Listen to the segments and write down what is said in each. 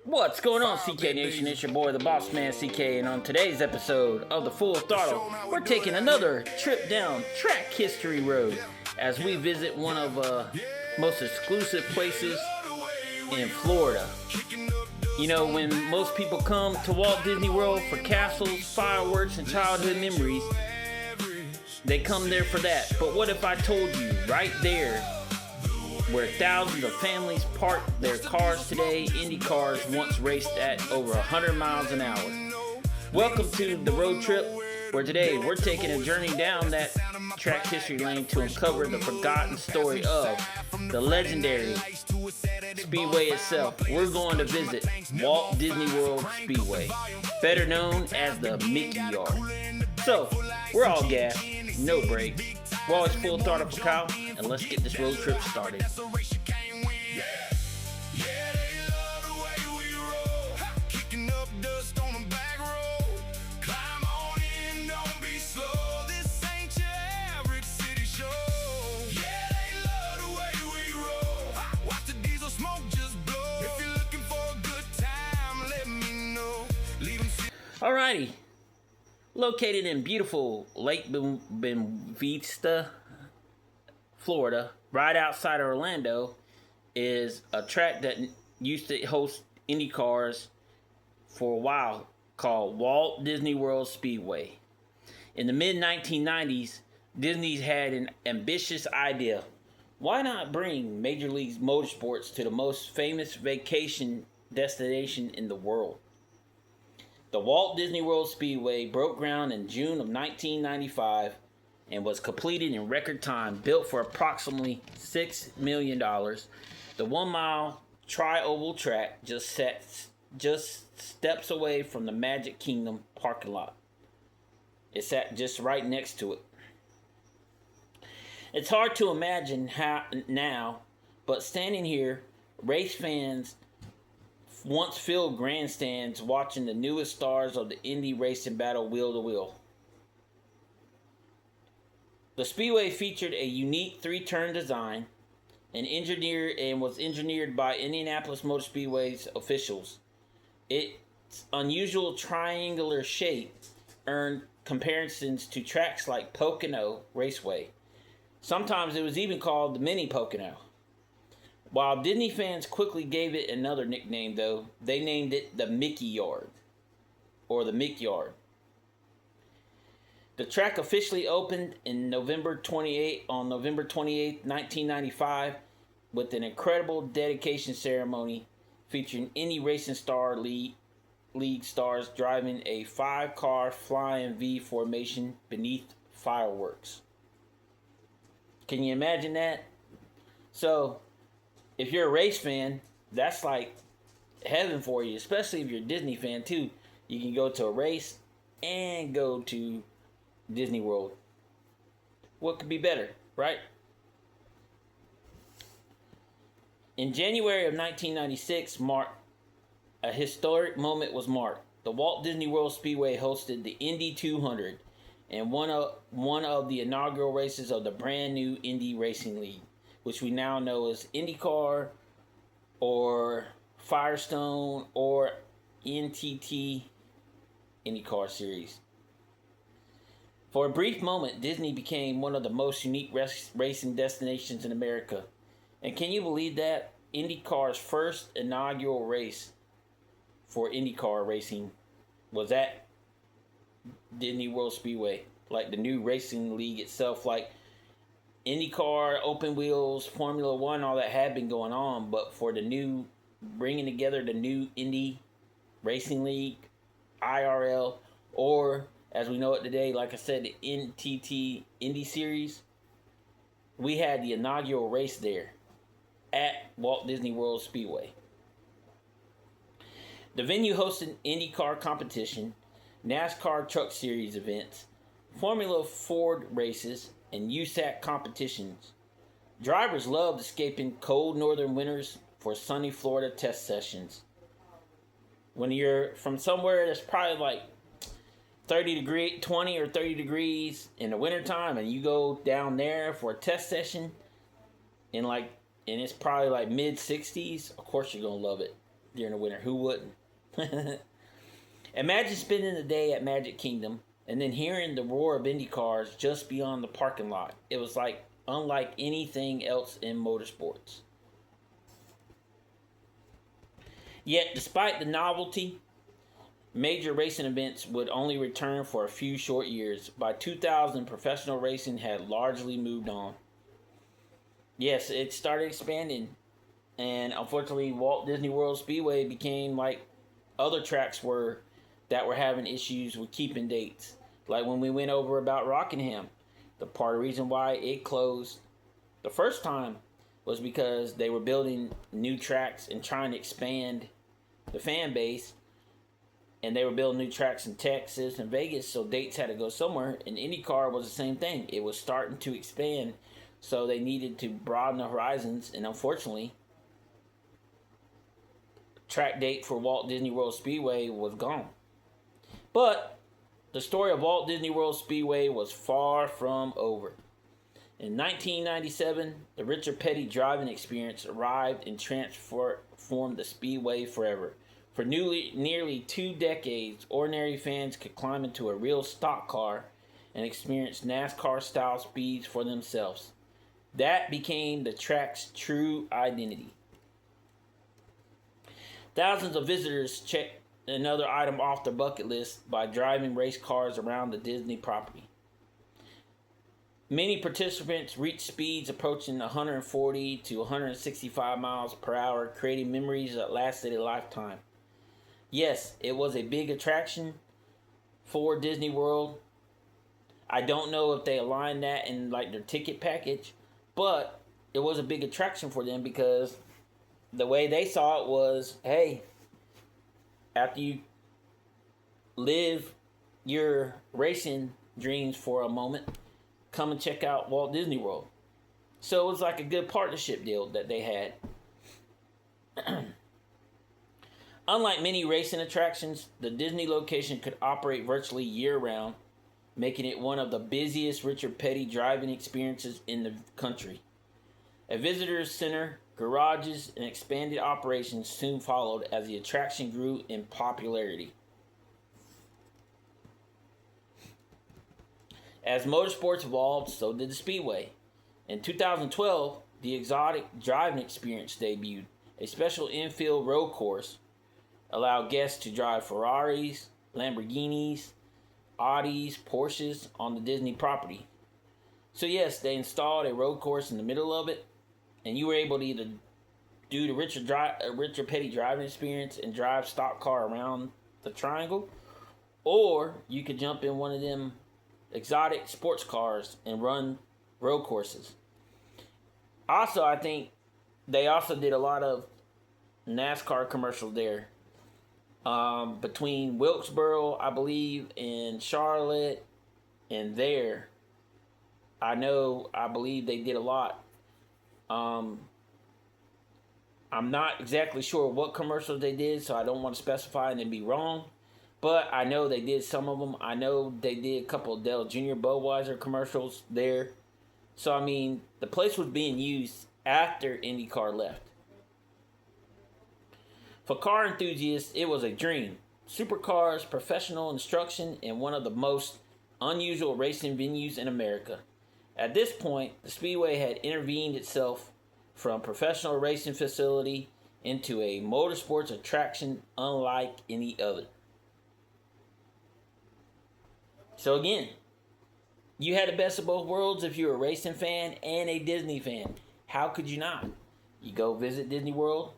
What's going on, CK Nation? It's your boy, the Boss Man CK, and on today's episode of the Full Throttle, we're taking another trip down track history road as we visit one of most exclusive places in Florida. You know, when most people come to Walt Disney World for castles, fireworks, and childhood memories, they come there for that. But what if I told you right there, where thousands of families park their cars today, Indy cars once raced at over 100 miles an hour. Welcome to the road trip, where today we're taking a journey down that track history lane to uncover the forgotten story of the legendary Speedway itself. We're going to visit Walt Disney World Speedway, better known as the Mickey Yard. So, we're all gas, no brakes. We're always full throttle for Kyle, and let's get this road trip started. Alrighty. Located in beautiful Lake Vista, Florida, right outside of Orlando, is a track that used to host Indy cars for a while called Walt Disney World Speedway. In the mid-1990s, Disney had an ambitious idea. Why not bring Major League Motorsports to the most famous vacation destination in the world? The Walt Disney World Speedway broke ground in June of 1995 and was completed in record time, built for approximately $6 million. The 1 mile tri-oval track just steps away from the Magic Kingdom parking lot. It's at just right next to it. It's hard to imagine how now, but standing here, race fans once filled grandstands watching the newest stars of the Indy racing battle wheel to wheel. The Speedway featured a unique three-turn design and was engineered by Indianapolis Motor Speedway's officials. Its unusual triangular shape earned comparisons to tracks like Pocono Raceway. Sometimes it was even called the Mini Pocono. While Disney fans quickly gave it another nickname, though, they named it the Mickey Yard, or the Mick Yard. The track officially opened on November 28, 1995, with an incredible dedication ceremony featuring Indy Racing Star League stars driving a 5-car flying V formation beneath fireworks. Can you imagine that? So, if you're a race fan, that's like heaven for you, especially if you're a Disney fan too. You can go to a race and go to Disney World. What could be better, right? In January of 1996, a historic moment was marked. The Walt Disney World Speedway hosted the Indy 200 and one of the inaugural races of the brand new Indy Racing League, which we now know as IndyCar or Firestone or NTT IndyCar Series. For a brief moment, Disney became one of the most unique racing destinations in America. And can you believe that? IndyCar's first inaugural race for IndyCar racing was at Disney World Speedway. Like the new racing league itself, like IndyCar, open wheels, Formula One, all that had been going on, but for the new, bringing together the new Indy Racing League, IRL, or as we know it today, like I said, the NTT Indy Series, we had the inaugural race there at Walt Disney World Speedway. The venue hosted IndyCar competition, NASCAR Truck Series events, Formula Ford races, and USAC competitions. Drivers loved escaping cold northern winters for sunny Florida test sessions. When you're from somewhere that's probably like 20 or 30 degrees in the wintertime and you go down there for a test session and it's probably like mid 60s, of course you're going to love it. during the winter. Who wouldn't? Imagine spending the day at Magic Kingdom and then hearing the roar of Indy cars just beyond the parking lot. It was like unlike anything else in motorsports. Yet, despite the novelty, major racing events would only return for a few short years. By 2000, professional racing had largely moved on. Yes, it started expanding, and unfortunately, Walt Disney World Speedway became like other tracks that were having issues with keeping dates. Like when we went over about Rockingham, the part of the reason why it closed the first time was because they were building new tracks and trying to expand the fan base, and they were building new tracks in Texas and Vegas, so dates had to go somewhere. And IndyCar was the same thing. It was starting to expand, so they needed to broaden the horizons, and unfortunately, track date for Walt Disney World Speedway was gone. But the story of Walt Disney World Speedway was far from over. In 1997, the Richard Petty driving experience arrived and transformed the Speedway forever. For nearly 2 decades, ordinary fans could climb into a real stock car and experience NASCAR-style speeds for themselves. That became the track's true identity. Thousands of visitors checked another item off their bucket list by driving race cars around the Disney property. Many participants reached speeds approaching 140 to 165 miles per hour, creating memories that lasted a lifetime. Yes, it was a big attraction for Disney World. I don't know if they aligned that in like their ticket package, but it was a big attraction for them because the way they saw it was, hey, after you live your racing dreams for a moment, come and check out Walt Disney World. So it was like a good partnership deal that they had. Unlike many racing attractions, the Disney location could operate virtually year-round, making it one of the busiest Richard Petty driving experiences in the country. A visitor's center, garages, and expanded operations soon followed as the attraction grew in popularity. As motorsports evolved, so did the Speedway. In 2012, the exotic driving experience debuted. A special infield road course allowed guests to drive Ferraris, Lamborghinis, Audis, Porsches on the Disney property. So yes, they installed a road course in the middle of it, and you were able to either do the Richard Petty driving experience and drive stock car around the triangle, or you could jump in one of them exotic sports cars and run road courses. Also, I think they also did a lot of NASCAR commercials there. Between Wilkesboro, I believe, and Charlotte, and there, I believe they did a lot. I'm not exactly sure what commercials they did, so I don't want to specify and then be wrong. But I know they did some of them. I know they did a couple of Dale Jr. Budweiser commercials there. So, I mean, the place was being used after IndyCar left. For car enthusiasts, it was a dream. Supercars, professional instruction, and one of the most unusual racing venues in America. At this point, the Speedway had intervened itself from professional racing facility into a motorsports attraction unlike any other. So again, you had the best of both worlds if you're a racing fan and a Disney fan. How could you not? You go visit Disney World,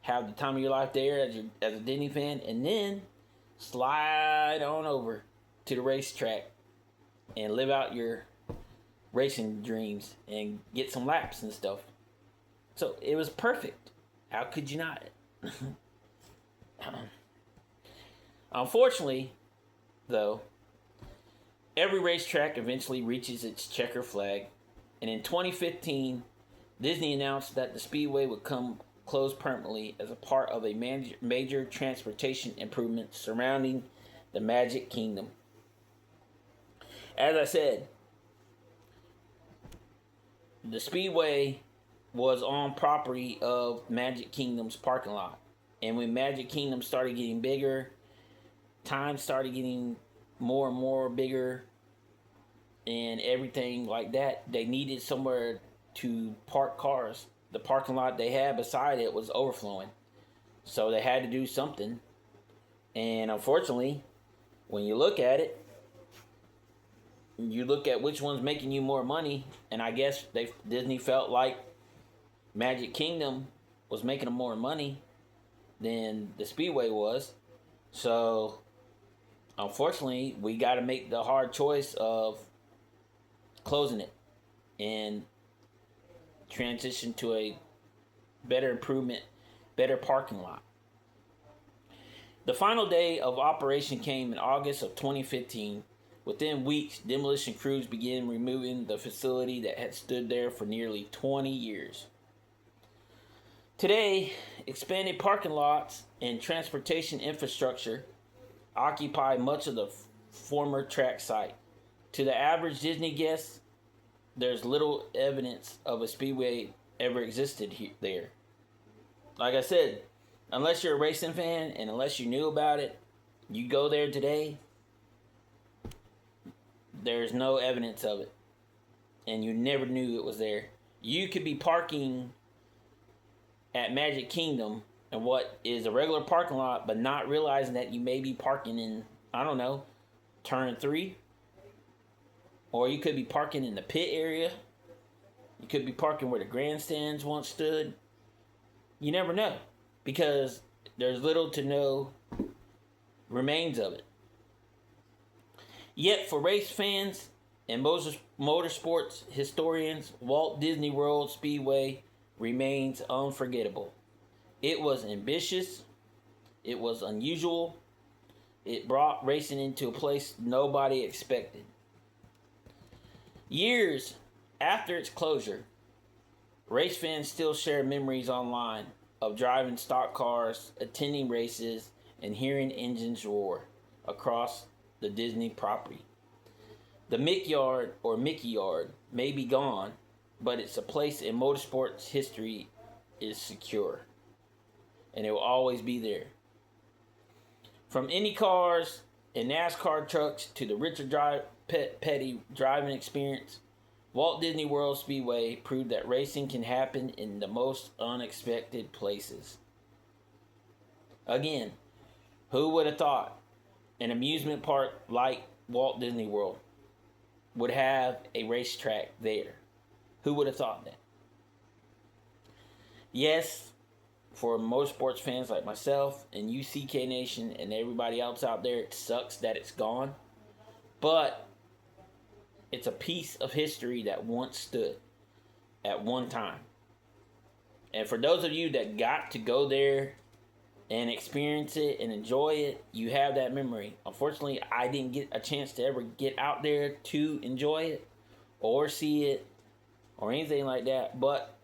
have the time of your life there as a Disney fan, and then slide on over to the racetrack and live out your racing dreams and get some laps and stuff. So it was perfect. How could you not? Unfortunately, though, every racetrack eventually reaches its checker flag, and in 2015, Disney announced that the Speedway would come closed permanently as a part of a major transportation improvement surrounding the Magic Kingdom. As I said, the Speedway was on property of Magic Kingdom's parking lot. And when Magic Kingdom started getting bigger, time started getting more and more bigger, and everything like that, they needed somewhere to park cars. The parking lot they had beside it was overflowing. So they had to do something. And unfortunately, when you look at it, you look at which one's making you more money, and I guess Disney felt like Magic Kingdom was making them more money than the Speedway was. So unfortunately, we got to make the hard choice of closing it and transition to a better improvement, better parking lot. The final day of operation came in August of 2015. Within weeks, demolition crews began removing the facility that had stood there for nearly 20 years. Today, expanded parking lots and transportation infrastructure occupy much of the former track site. To the average Disney guest, there's little evidence of a Speedway ever existed there. Like I said, unless you're a racing fan and unless you knew about it, you go there today, there's no evidence of it. And you never knew it was there. You could be parking at Magic Kingdom and what is a regular parking lot, but not realizing that you may be parking in, I don't know, turn 3. Or you could be parking in the pit area. You could be parking where the grandstands once stood. You never know, because there's little to no remains of it. Yet for race fans and motorsports historians, Walt Disney World Speedway remains unforgettable. It was ambitious. It was unusual. It brought racing into a place nobody expected. Years after its closure, race fans still share memories online of driving stock cars, attending races, and hearing engines roar across the Disney property. The Mick Yard or Mickey Yard may be gone, but it's a place in motorsports history is secure, and it will always be there. From Indy cars and NASCAR trucks to the Richard Petty driving experience, Walt Disney World Speedway proved that racing can happen in the most unexpected places. Again, who would have thought an amusement park like Walt Disney World would have a racetrack there? Who would have thought that? Yes, for motorsports fans like myself and UCK Nation and everybody else out there, it sucks that it's gone. But it's a piece of history that once stood at one time. And for those of you that got to go there and experience it and enjoy it, you have that memory. Unfortunately, I didn't get a chance to ever get out there to enjoy it or see it or anything like that. But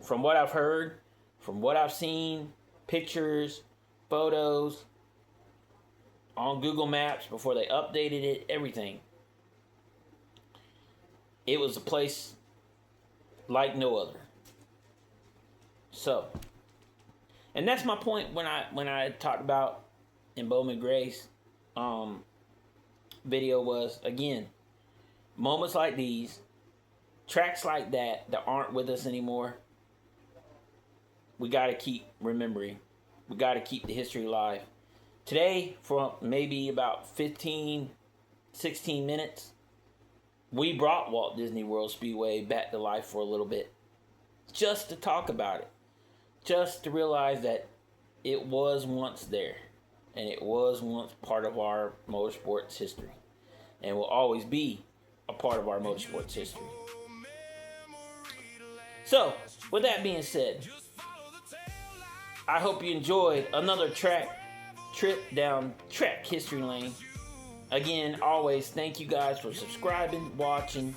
from what I've heard, from what I've seen, pictures, photos, on Google Maps before they updated it, everything, it was a place like no other. So, and that's my point when I talked about in Bowman Gray's video was, again, moments like these, tracks like that aren't with us anymore, we got to keep remembering. We got to keep the history alive. Today, for maybe about 15, 16 minutes, we brought Walt Disney World Speedway back to life for a little bit. Just to talk about it. Just to realize that it was once there. And it was once part of our motorsports history. And will always be a part of our motorsports history. So, with that being said, I hope you enjoyed another trip down track history lane. Again, always thank you guys for subscribing, watching,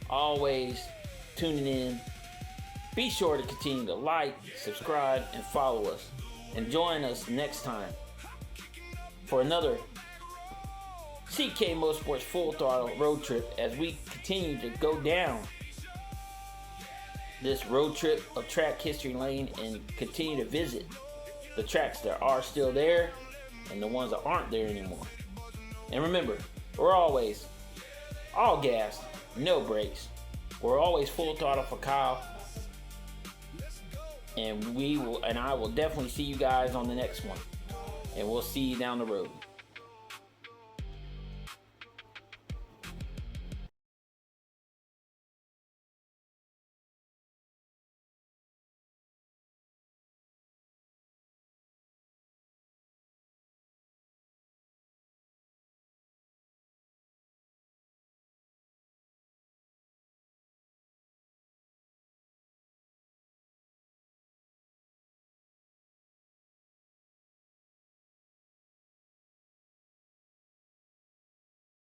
always tuning in. Be sure to continue to like, subscribe, and follow us. And join us next time for another CK Motorsports Full Throttle road trip as we continue to go down this road trip of track history lane and continue to visit the tracks that are still there and the ones that aren't there anymore. And remember, we're always all gas, no brakes. We're always full throttle for Kyle. And I will definitely see you guys on the next one. And we'll see you down the road.